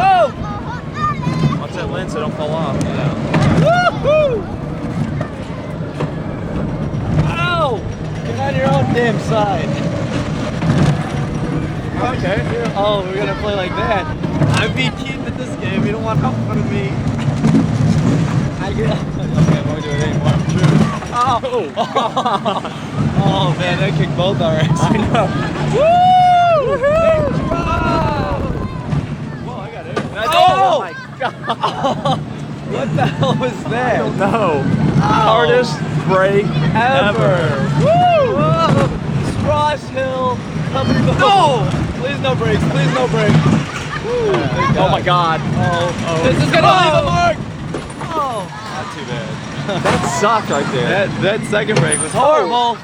Oh! Watch that lens so don't fall off. Yeah. Woohoo! Ow! Get on your own damn side. Okay. Oh, we're gonna play like that. I beat Keith at this game. You don't want to help fun of me. I get. Okay, I won't do it anymore. Oh! Oh man, that kicked both our asses. I know. Woo! Whoa, I got it. Oh! my God. What the hell was I that? don't know. Hardest break ever. Woo! Spross Hill. No! Please no brakes. Please no brakes. Oh my God. Oh. This is gonna leave a mark. Oh. Not too bad. That sucked right there. That second break was horrible.